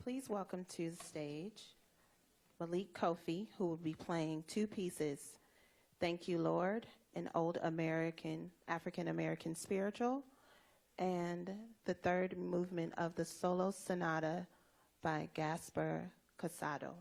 Please welcome to the stage Malik Kofi, who will be playing two pieces, Thank You, Lord, an old African American spiritual, and the third movement of the solo sonata by Gaspar Casado.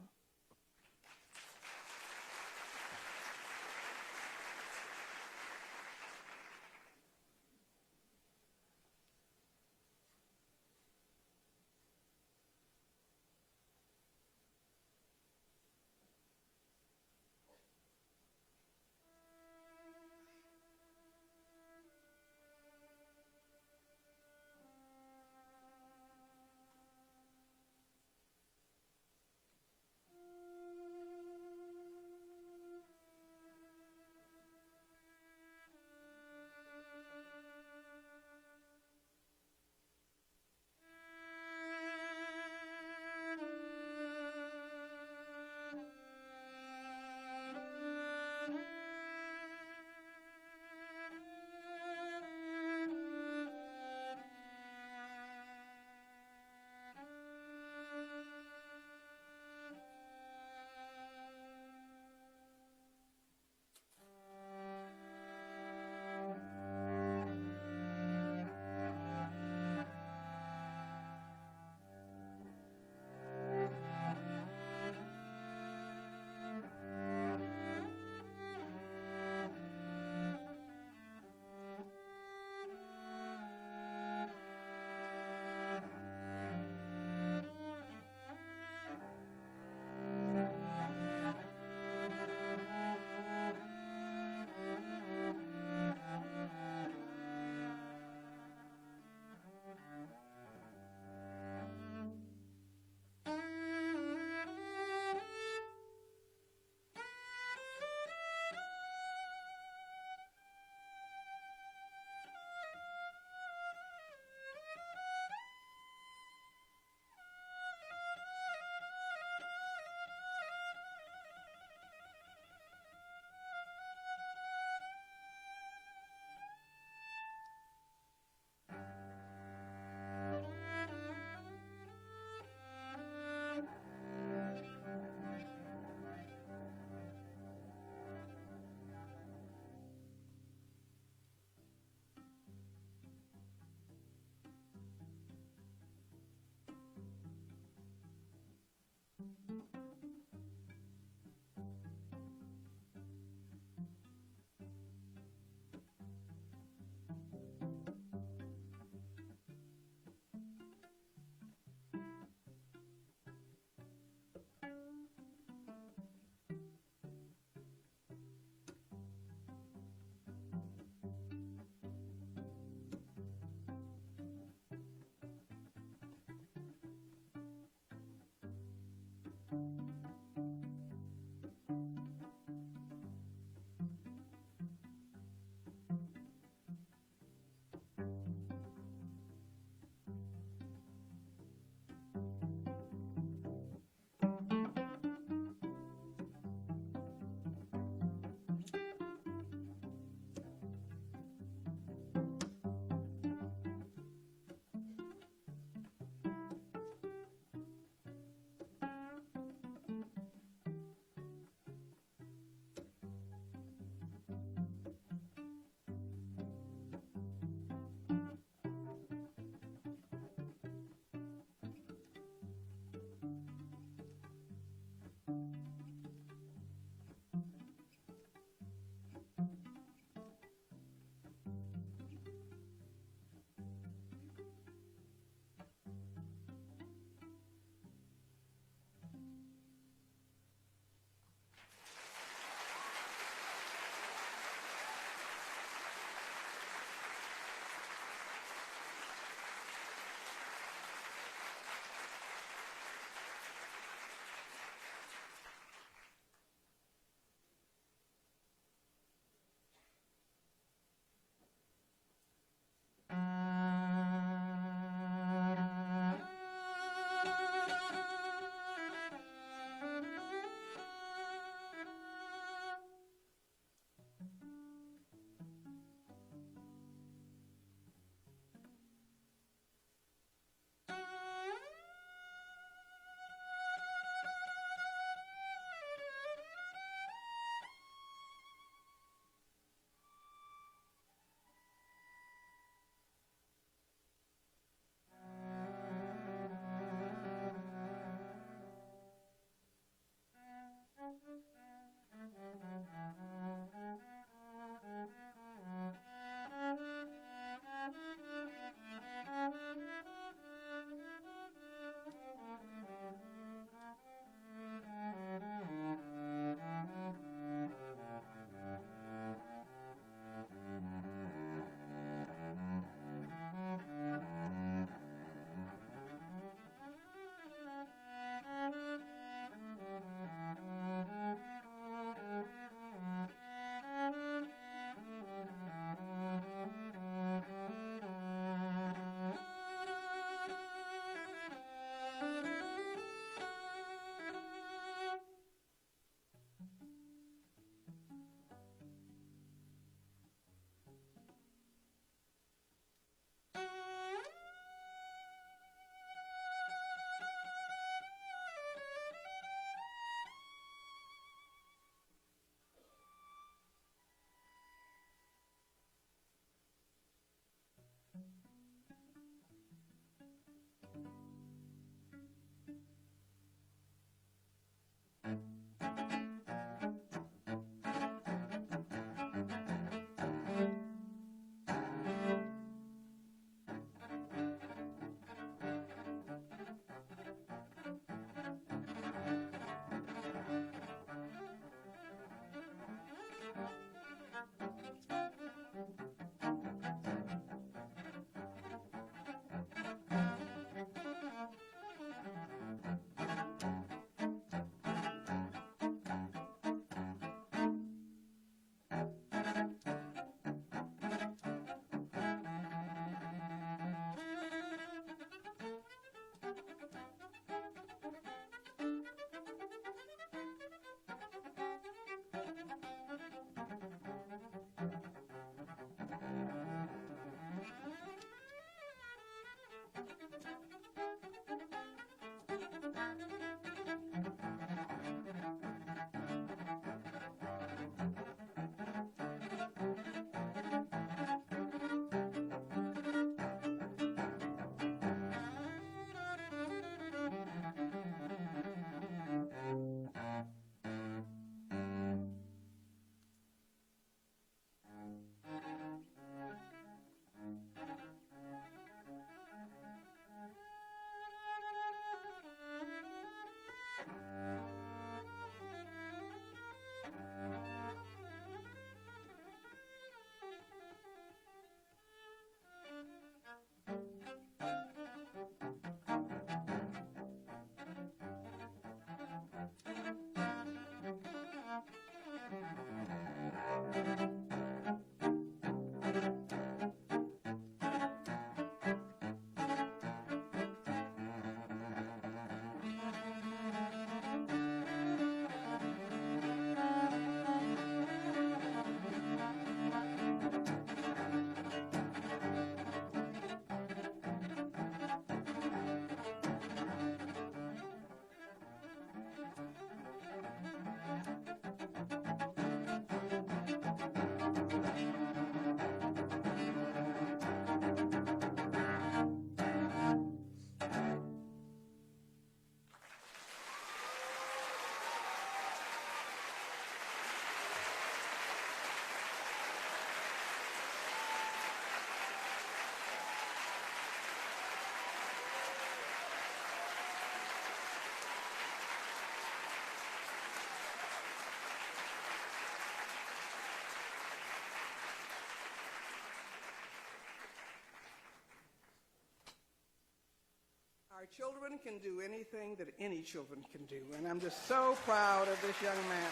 Our children can do anything that any children can do, and I'm just so proud of this young man.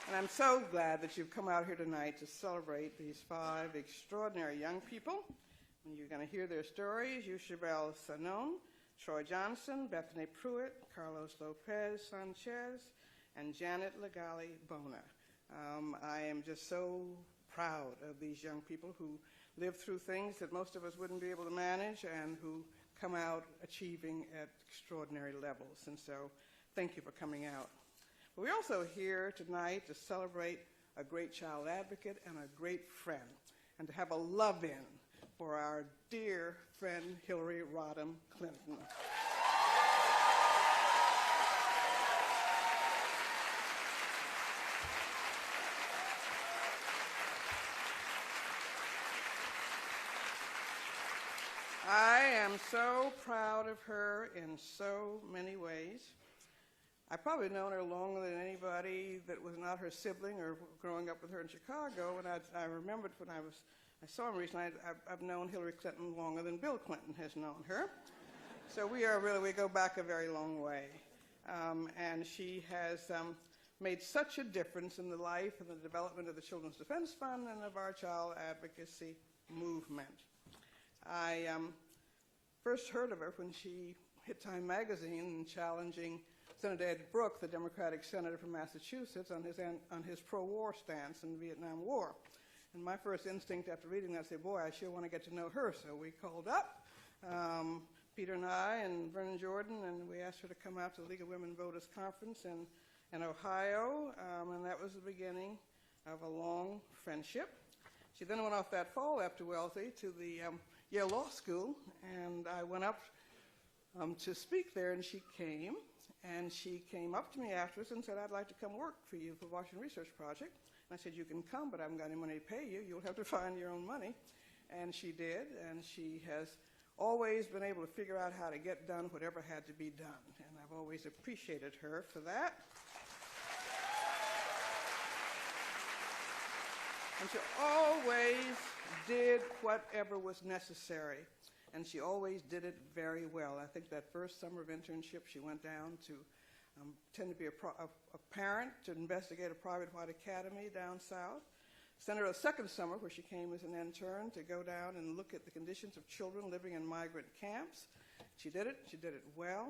And I'm so glad that you've come out here tonight to celebrate these 5 extraordinary young people. And you're going to hear their stories: Yushabel Sanon, Troy Johnson, Bethany Pruitt, Carlos Lopez Sanchez, and Janet Legali Bona. I am just so proud of these young people who live through things that most of us wouldn't be able to manage and who come out achieving at extraordinary levels. And so thank you for coming out. But we're also here tonight to celebrate a great child advocate and a great friend, and to have a love-in for our dear friend Hillary Rodham Clinton. I am so proud of her in so many ways. I've probably known her longer than anybody that was not her sibling or growing up with her in Chicago. And I remembered when I saw him recently, I've known Hillary Clinton longer than Bill Clinton has known her. So we go back a very long way. And she has made such a difference in the life and the development of the Children's Defense Fund and of our child advocacy movement. I first heard of her when she hit Time magazine challenging Senator Ed Brooke, the Democratic senator from Massachusetts, on his pro-war stance in the Vietnam War. And my first instinct after reading that, I said, boy, I sure want to get to know her. So we called up, Peter and I and Vernon Jordan, and we asked her to come out to the League of Women Voters Conference in Ohio, and that was the beginning of a long friendship. She then went off that fall after Wellesley to the Yale Law School, and I went up to speak there, and she came. And she came up to me afterwards and said, I'd like to come work for you for the Washington Research Project. And I said, you can come, but I haven't got any money to pay you. You'll have to find your own money. And she did, and she has always been able to figure out how to get done whatever had to be done. And I've always appreciated her for that. And she always did whatever was necessary. And she always did it very well. I think that first summer of internship, she went down to pretend to be a parent to investigate a private white academy down south. Sent her a second summer where she came as an intern to go down and look at the conditions of children living in migrant camps. She did it well.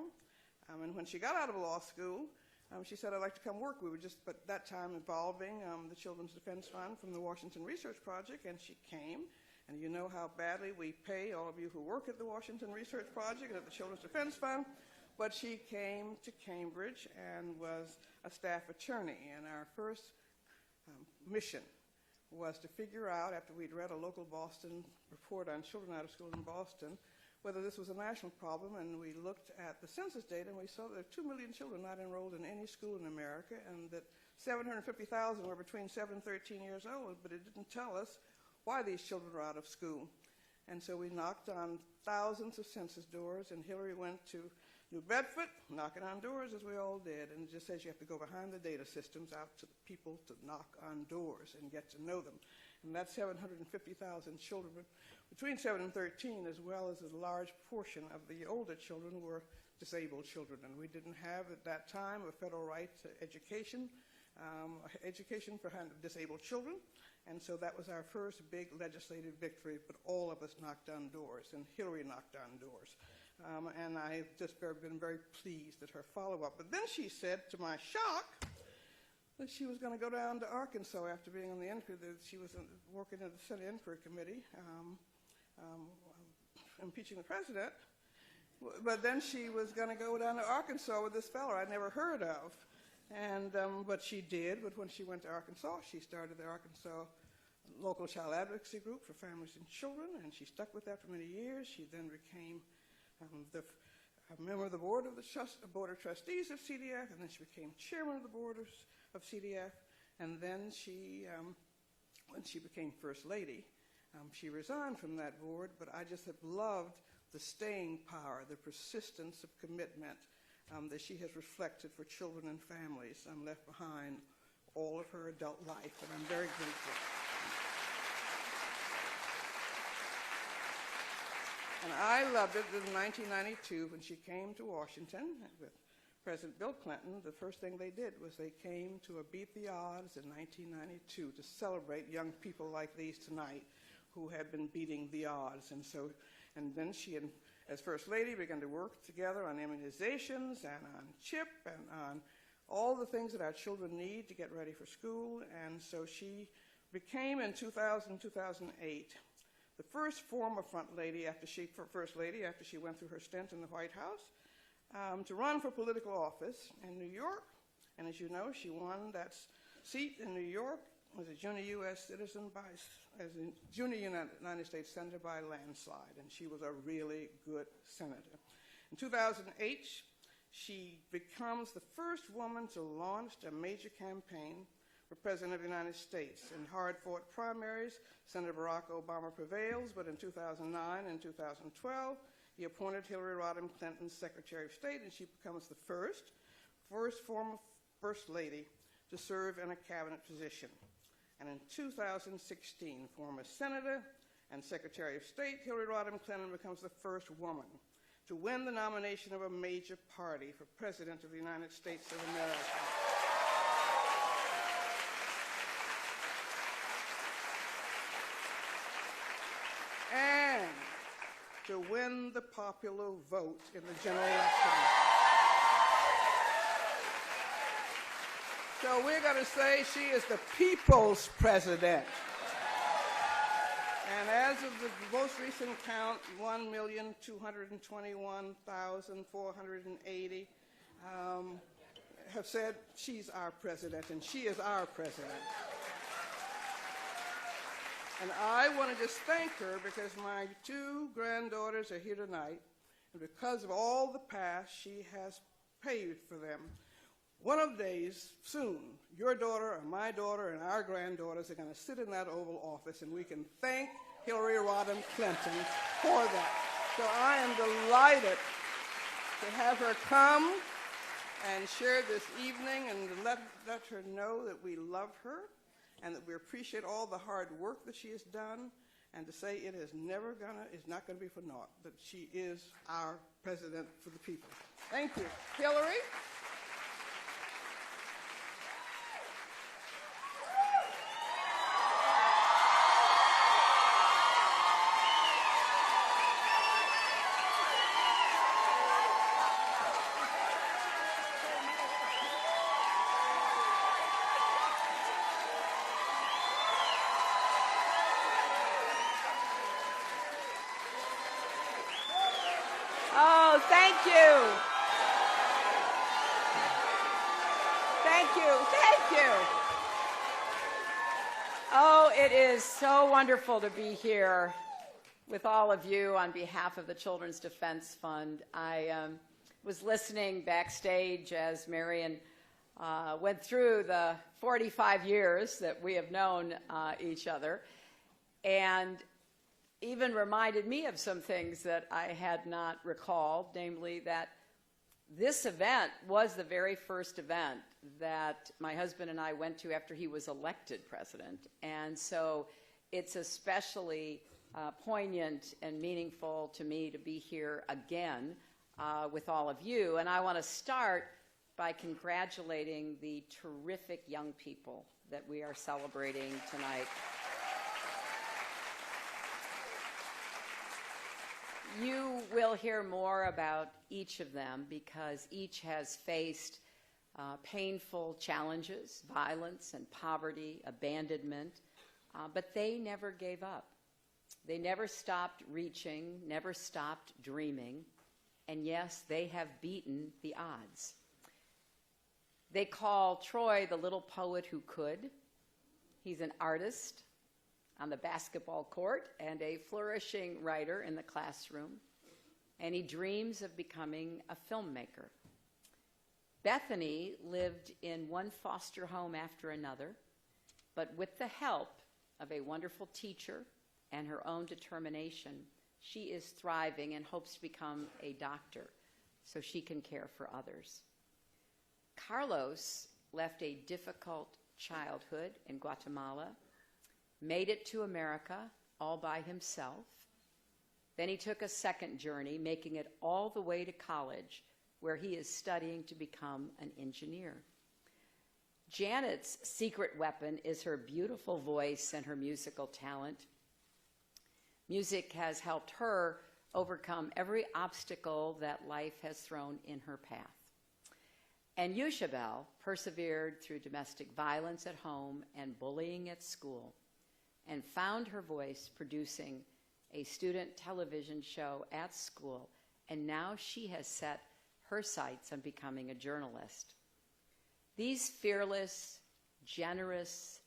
And when she got out of law school, she said, I'd like to come work. We were just, at that time, involving the Children's Defense Fund from the Washington Research Project, and she came. And you know how badly we pay all of you who work at the Washington Research Project and at the Children's Defense Fund. But she came to Cambridge and was a staff attorney. And our first mission was to figure out, after we'd read a local Boston report on children out of school in Boston, whether this was a national problem. And we looked at the census data, and we saw that there were 2 million children not enrolled in any school in America, and that 750,000 were between 7 and 13 years old, but it didn't tell us why these children were out of school. And so we knocked on thousands of census doors, and Hillary went to New Bedford, knocking on doors as we all did, and it just says you have to go behind the data systems out to the people to knock on doors and get to know them. And that's 750,000 children between 7 and 13, as well as a large portion of the older children were disabled children. And we didn't have at that time a federal right to education for disabled children. And so that was our first big legislative victory, but all of us knocked on doors, and Hillary knocked on doors. And I've just been very pleased at her follow-up. But then she said, to my shock, that she was going to go down to Arkansas after being on the inquiry, that she was working at the Senate Inquiry Committee, impeaching the president. But then she was going to go down to Arkansas with this fellow I'd never heard of. And but she did. But when she went to Arkansas, she started the Arkansas Local Child Advocacy Group for Families and Children, and she stuck with that for many years. She then became a member of the board of the Board of Trustees of CDF, and then she became chairman of the board of CDF. And then she, when she became First Lady, she resigned from that board. But I just have loved the staying power, the persistence of commitment that she has reflected for children and families left behind all of her adult life, and I'm very grateful. And I loved it in 1992 when she came to Washington with President Bill Clinton. The first thing they did was they came to a Beat the Odds in 1992 to celebrate young people like these tonight who had been beating the odds. And then she, as First Lady, began to work together on immunizations and on CHIP and on all the things that our children need to get ready for school. And so she became, in 2000, 2008, the first former First Lady after she went through her stint in the White House, to run for political office in New York. And as you know, she won that seat in New York as a junior U.S. citizen as a junior United States senator by landslide, and she was a really good senator. In 2008, she becomes the first woman to launch a major campaign for President of the United States. In hard-fought primaries, Senator Barack Obama prevails, but in 2009 and 2012, he appointed Hillary Rodham Clinton Secretary of State, and she becomes the first former First Lady to serve in a cabinet position. And in 2016, former Senator and Secretary of State Hillary Rodham Clinton becomes the first woman to win the nomination of a major party for President of the United States of America. And to win the popular vote in the general election. So we're going to say she is the people's president. And as of the most recent count, 1,221,480 have said she's our president, and she is our president. And I want to just thank her because my two granddaughters are here tonight, and because of all the past she has paved for them. One of the days, soon, your daughter and my daughter and our granddaughters are going to sit in that Oval Office, and we can thank Hillary Rodham Clinton for that. So I am delighted to have her come and share this evening and to let her know that we love her and that we appreciate all the hard work that she has done, and to say it is not going to be for naught, that she is our president for the people. Thank you. Hillary? Oh, thank you. Thank you. Thank you. Oh, it is so wonderful to be here with all of you on behalf of the Children's Defense Fund. I was listening backstage as Marion went through the 45 years that we have known each other, and even reminded me of some things that I had not recalled, namely that this event was the very first event that my husband and I went to after he was elected president. And so it's especially poignant and meaningful to me to be here again with all of you. And I want to start by congratulating the terrific young people that we are celebrating tonight. You will hear more about each of them because each has faced painful challenges, violence and poverty, abandonment, but they never gave up. They never stopped reaching, never stopped dreaming, and yes, they have beaten the odds. They call Troy the little poet who could. He's an artist on the basketball court and a flourishing writer in the classroom, and he dreams of becoming a filmmaker. Bethany lived in one foster home after another, but with the help of a wonderful teacher and her own determination, she is thriving and hopes to become a doctor so she can care for others. Carlos left a difficult childhood in Guatemala, made it to America all by himself, Then he took a second journey, making it all the way to college, where he is studying to become an engineer. Janet's secret weapon is her beautiful voice and her musical talent. Music has helped her overcome every obstacle that life has thrown in her path. And Yushabel persevered through domestic violence at home and bullying at school, and found her voice producing a student television show at school, and now she has set her sights on becoming a journalist. These fearless, generous,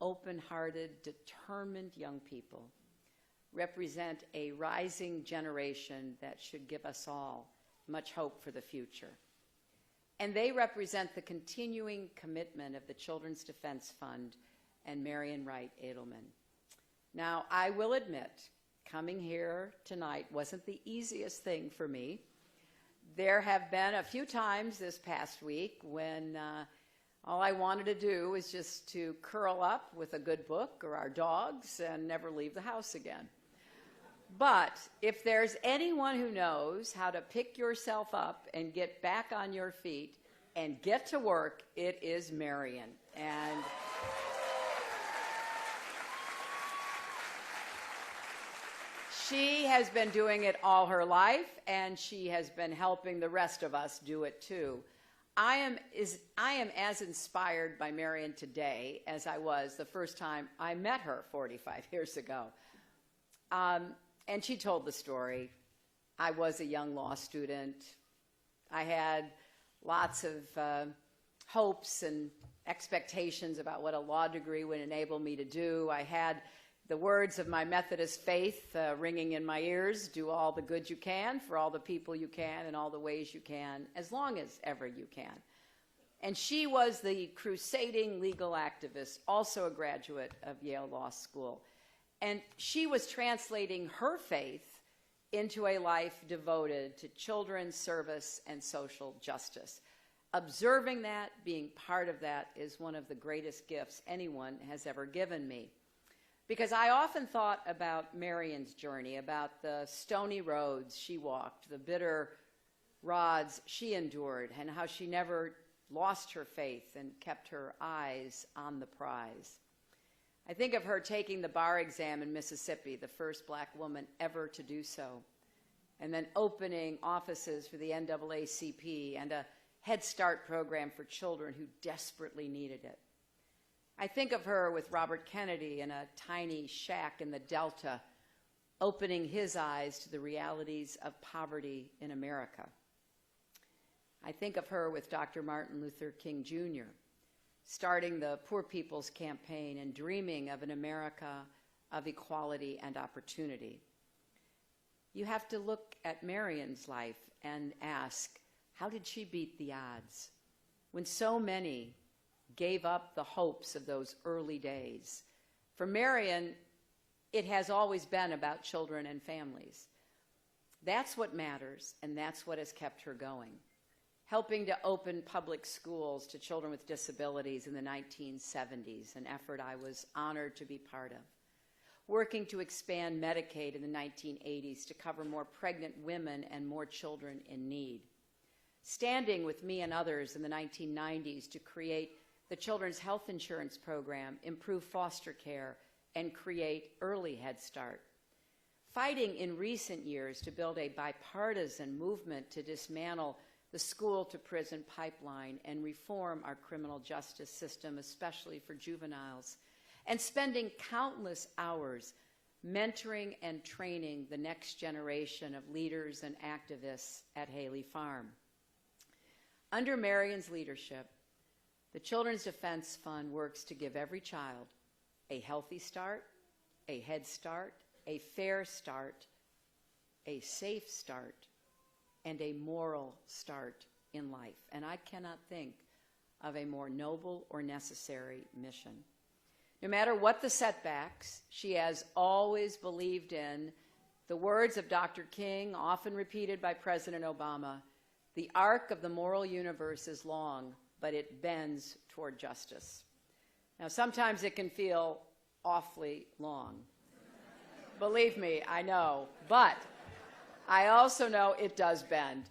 open-hearted, determined young people represent a rising generation that should give us all much hope for the future. And they represent the continuing commitment of the Children's Defense Fund and Marian Wright Edelman. Now, I will admit, coming here tonight wasn't the easiest thing for me. There have been a few times this past week when all I wanted to do was just to curl up with a good book or our dogs and never leave the house again. But if there's anyone who knows how to pick yourself up and get back on your feet and get to work, it is Marian. And she has been doing it all her life, and she has been helping the rest of us do it too. I am as inspired by Marian today as I was the first time I met her 45 years ago. And she told the story. I was a young law student. I had lots of hopes and expectations about what a law degree would enable me to do. I had the words of my Methodist faith ringing in my ears: do all the good you can for all the people you can in all the ways you can, as long as ever you can. And she was the crusading legal activist, also a graduate of Yale Law School. And she was translating her faith into a life devoted to children's service and social justice. Observing that, being part of that, is one of the greatest gifts anyone has ever given me. Because I often thought about Marian's journey, about the stony roads she walked, the bitter rods she endured, and how she never lost her faith and kept her eyes on the prize. I think of her taking the bar exam in Mississippi, the first black woman ever to do so, and then opening offices for the NAACP and a Head Start program for children who desperately needed it. I think of her with Robert Kennedy in a tiny shack in the Delta, opening his eyes to the realities of poverty in America. I think of her with Dr. Martin Luther King Jr., starting the Poor People's Campaign and dreaming of an America of equality and opportunity. You have to look at Marian's life and ask, how did she beat the odds when so many gave up the hopes of those early days? For Marian, it has always been about children and families. That's what matters, and that's what has kept her going. Helping to open public schools to children with disabilities in the 1970s, an effort I was honored to be part of. Working to expand Medicaid in the 1980s to cover more pregnant women and more children in need. Standing with me and others in the 1990s to create the Children's Health Insurance Program, improve foster care, and create early Head Start. Fighting in recent years to build a bipartisan movement to dismantle the school-to-prison pipeline and reform our criminal justice system, especially for juveniles, and spending countless hours mentoring and training the next generation of leaders and activists at Haley Farm. Under Marian's leadership, the Children's Defense Fund works to give every child a healthy start, a head start, a fair start, a safe start, and a moral start in life. And I cannot think of a more noble or necessary mission. No matter what the setbacks, she has always believed in the words of Dr. King, often repeated by President Obama: the arc of the moral universe is long, but it bends toward justice. Now, sometimes it can feel awfully long. Believe me, I know. But I also know it does bend.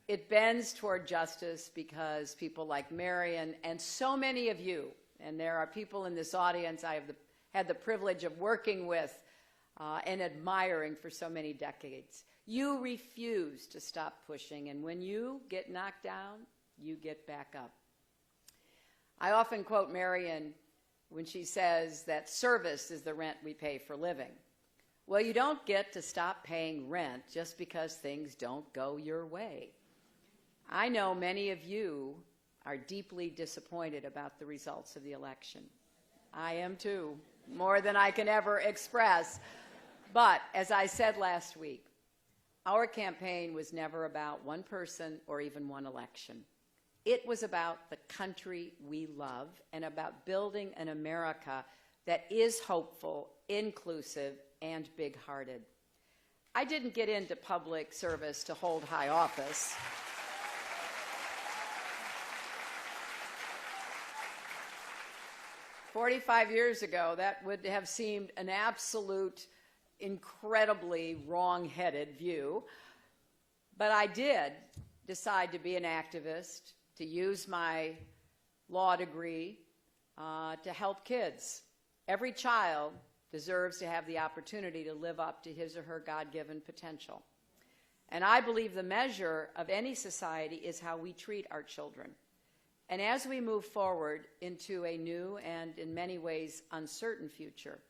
It bends toward justice because people like Marion and so many of you, and there are people in this audience I have had the privilege of working with and admiring for so many decades. You refuse to stop pushing, and when you get knocked down, you get back up. I often quote Marion when she says that service is the rent we pay for living. Well, you don't get to stop paying rent just because things don't go your way. I know many of you are deeply disappointed about the results of the election. I am too, more than I can ever express. But as I said last week, our campaign was never about one person or even one election. It was about the country we love and about building an America that is hopeful, inclusive, and big-hearted. I didn't get into public service to hold high office. 45 years ago, that would have seemed an absolute, incredibly wrong-headed view. But I did decide to be an activist, to use my law degree to help kids. Every child deserves to have the opportunity to live up to his or her God-given potential. And I believe the measure of any society is how we treat our children. And as we move forward into a new and in many ways uncertain future,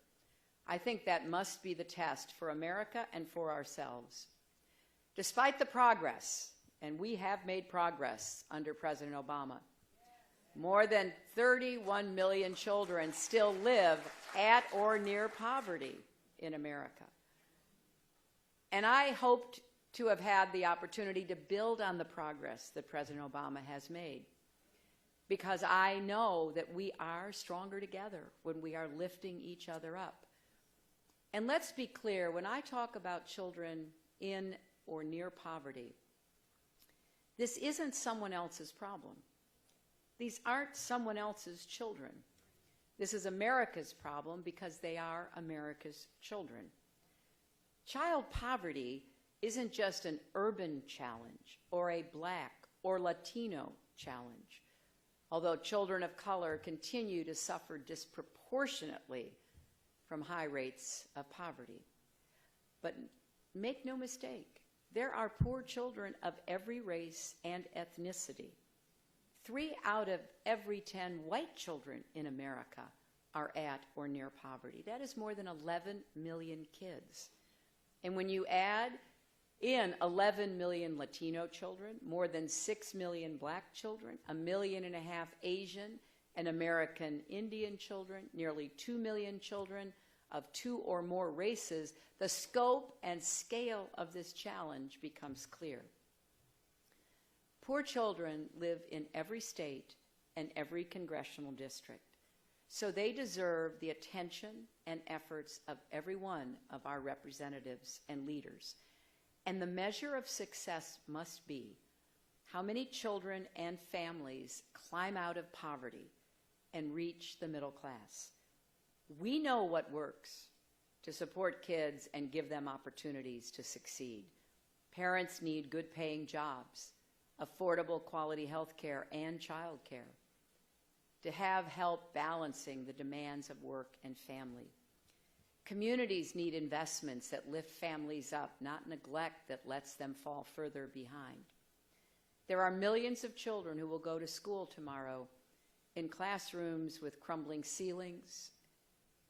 I think that must be the test for America and for ourselves. Despite the progress, and we have made progress under President Obama, more than 31 million children still live at or near poverty in America. And I hoped to have had the opportunity to build on the progress that President Obama has made, because I know that we are stronger together when we are lifting each other up. And let's be clear, when I talk about children in or near poverty, this isn't someone else's problem. These aren't someone else's children. This is America's problem because they are America's children. Child poverty isn't just an urban challenge or a Black or Latino challenge, although children of color continue to suffer disproportionately from high rates of poverty. But make no mistake, there are poor children of every race and ethnicity. 3 out of every 10 white children in America are at or near poverty. That is more than 11 million kids. And when you add in 11 million Latino children, more than 6 million Black children, 1.5 million Asian and American Indian children, nearly 2 million children of 2 or more races, the scope and scale of this challenge becomes clear. Poor children live in every state and every congressional district, so they deserve the attention and efforts of every one of our representatives and leaders. And the measure of success must be how many children and families climb out of poverty and reach the middle class. We know what works to support kids and give them opportunities to succeed. Parents need good paying jobs, affordable quality health care and child care, to have help balancing the demands of work and family. Communities need investments that lift families up, not neglect that lets them fall further behind. There are millions of children who will go to school tomorrow in classrooms with crumbling ceilings,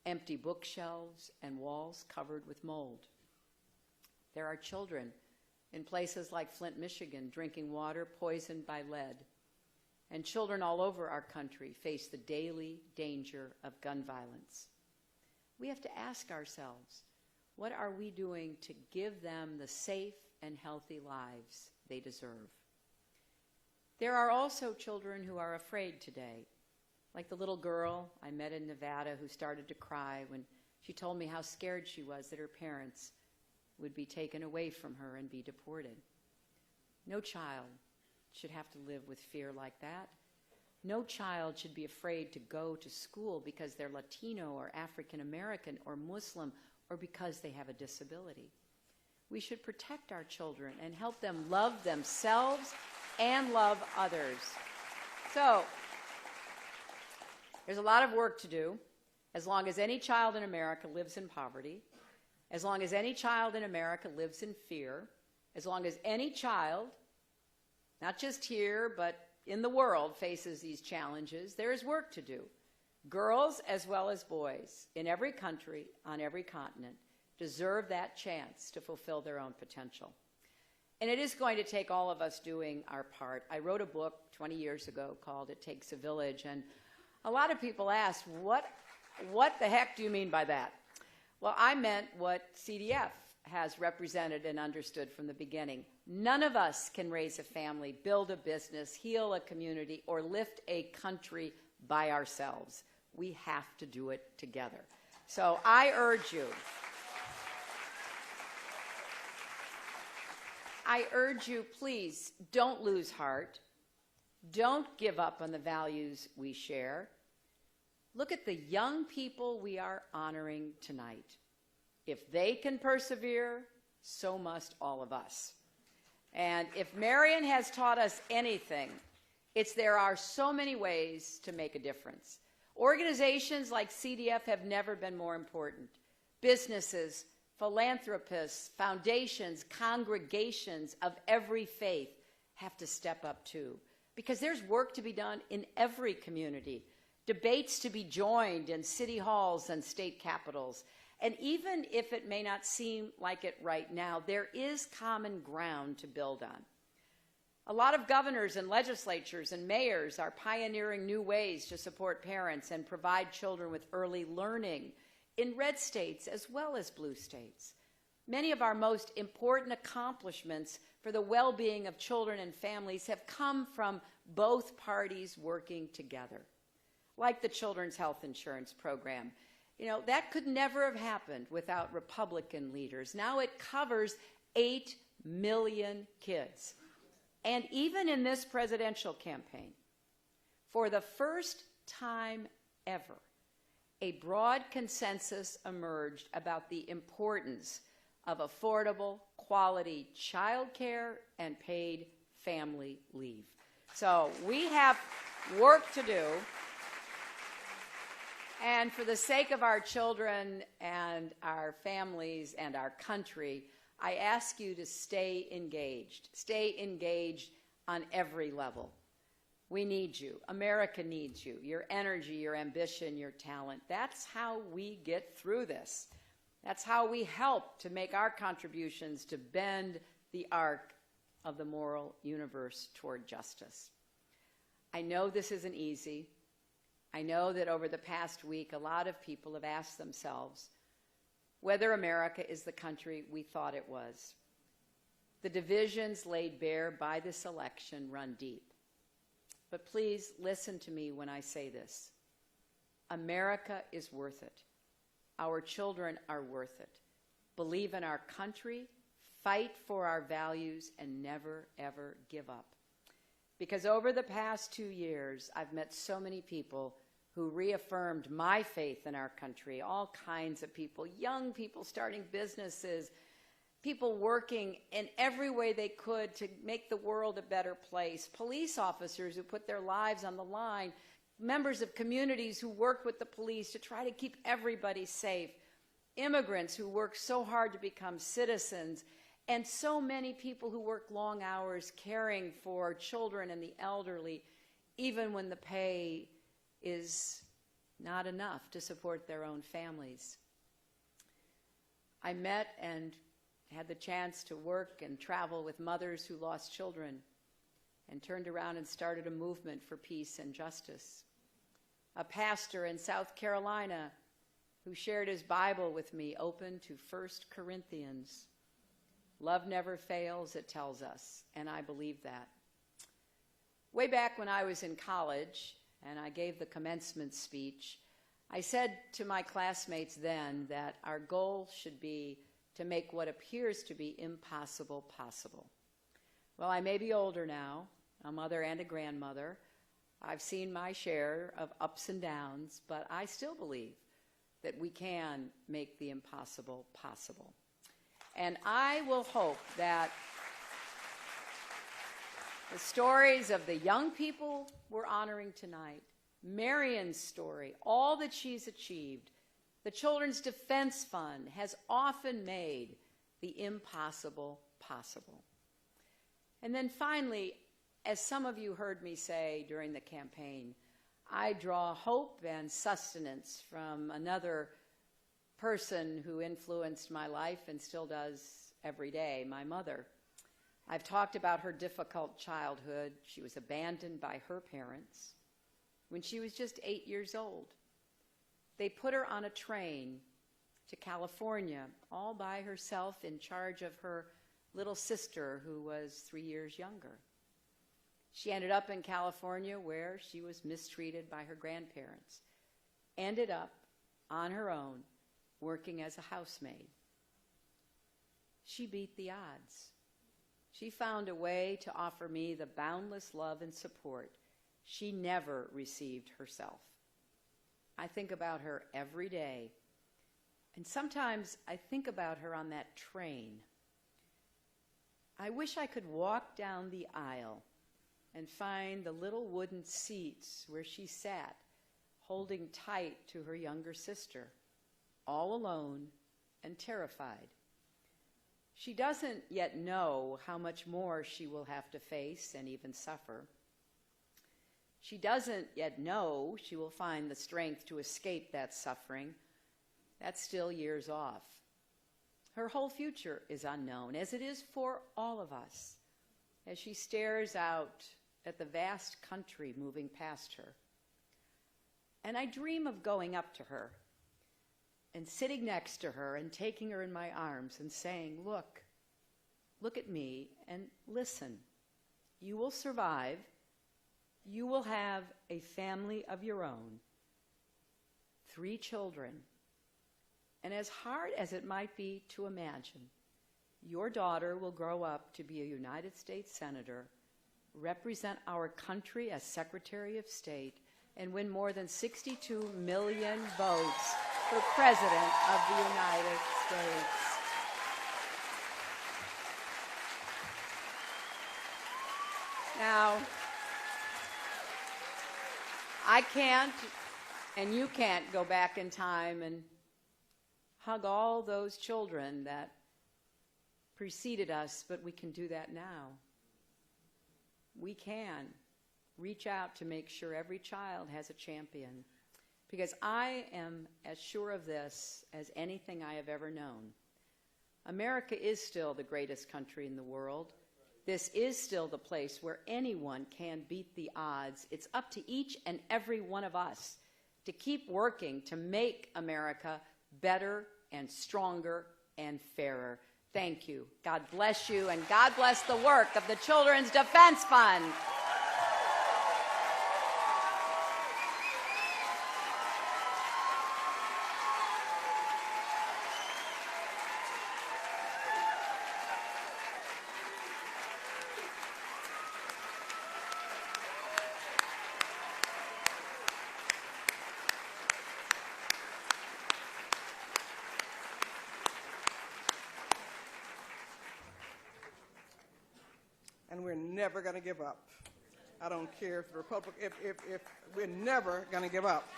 empty bookshelves, and walls covered with mold. There are children in places like Flint, Michigan, drinking water poisoned by lead. And children all over our country face the daily danger of gun violence. We have to ask ourselves, what are we doing to give them the safe and healthy lives they deserve? There are also children who are afraid today, like the little girl I met in Nevada who started to cry when she told me how scared she was that her parents would be taken away from her and be deported. No child should have to live with fear like that. No child should be afraid to go to school because they're Latino or African American or Muslim or because they have a disability. We should protect our children and help them love themselves and love others. So, there's a lot of work to do. As long as any child in America lives in poverty, as long as any child in America lives in fear, as long as any child, not just here, but in the world, faces these challenges, there is work to do. Girls as well as boys in every country, on every continent, deserve that chance to fulfill their own potential. And it is going to take all of us doing our part. I wrote a book 20 years ago called It Takes a Village, and a lot of people asked, what the heck do you mean by that? Well, I meant what CDF has represented and understood from the beginning. None of us can raise a family, build a business, heal a community, or lift a country by ourselves. We have to do it together. So I urge you, please don't lose heart. Don't give up on the values we share. Look at the young people we are honoring tonight. If they can persevere, so must all of us. And if Marion has taught us anything, it's there are so many ways to make a difference. Organizations like CDF have never been more important. Businesses, philanthropists, foundations, congregations of every faith have to step up too, because there's work to be done in every community, debates to be joined in city halls and state capitals. And even if it may not seem like it right now, there is common ground to build on. A lot of governors and legislatures and mayors are pioneering new ways to support parents and provide children with early learning in red states as well as blue states. Many of our most important accomplishments for the well-being of children and families have come from both parties working together, like the Children's Health Insurance Program. That could never have happened without Republican leaders. Now it covers 8 million kids. And even in this presidential campaign, for the first time ever, a broad consensus emerged about the importance of affordable, quality child care and paid family leave. So we have work to do. And for the sake of our children and our families and our country, I ask you to stay engaged on every level. We need you. America needs you, your energy, your ambition, your talent. That's how we get through this. That's how we help to make our contributions to bend the arc of the moral universe toward justice. I know this isn't easy. I know that over the past week, a lot of people have asked themselves whether America is the country we thought it was. The divisions laid bare by this election run deep. But please listen to me when I say this. America is worth it. Our children are worth it. Believe in our country, fight for our values, and never, ever give up. Because over the past 2 years, I've met so many people who reaffirmed my faith in our country, all kinds of people, young people starting businesses, people working in every way they could to make the world a better place, police officers who put their lives on the line, members of communities who work with the police to try to keep everybody safe, immigrants who work so hard to become citizens, and so many people who work long hours caring for children and the elderly, even when the pay is not enough to support their own families. I met and had the chance to work and travel with mothers who lost children and turned around and started a movement for peace and justice. A pastor in South Carolina who shared his Bible with me, open to 1 Corinthians. Love never fails, it tells us, and I believe that. Way back when I was in college, and I gave the commencement speech, I said to my classmates then that our goal should be to make what appears to be impossible possible. Well, I may be older now, a mother and a grandmother. I've seen my share of ups and downs, but I still believe that we can make the impossible possible. And I will hope that the stories of the young people we're honoring tonight, Marion's story, all that she's achieved, the Children's Defense Fund has often made the impossible possible. And then finally, as some of you heard me say during the campaign, I draw hope and sustenance from another person who influenced my life and still does every day, my mother. I've talked about her difficult childhood. She was abandoned by her parents when she was just 8 years old. They put her on a train to California all by herself in charge of her little sister who was 3 years younger. She ended up in California where she was mistreated by her grandparents, ended up on her own working as a housemaid. She beat the odds. She found a way to offer me the boundless love and support she never received herself. I think about her every day, and sometimes I think about her on that train. I wish I could walk down the aisle and find the little wooden seats where she sat, holding tight to her younger sister, all alone and terrified. She doesn't yet know how much more she will have to face and even suffer. She doesn't yet know she will find the strength to escape that suffering. That's still years off. Her whole future is unknown, as it is for all of us, as she stares out at the vast country moving past her. And I dream of going up to her and sitting next to her and taking her in my arms and saying, look at me and listen. You will survive. You will have a family of your own, 3 children. And as hard as it might be to imagine, your daughter will grow up to be a United States Senator, represent our country as Secretary of State, and win more than 62 million votes for President of the United States. Now, I can't, and you can't go back in time and hug all those children that preceded us, but we can do that now. We can reach out to make sure every child has a champion, because I am as sure of this as anything I have ever known. America is still the greatest country in the world. This is still the place where anyone can beat the odds. It's up to each and every one of us to keep working to make America better and stronger and fairer. Thank you. God bless you, and God bless the work of the Children's Defense Fund. And we're never going to give up. I don't care if the Republic, if we're never going to give up.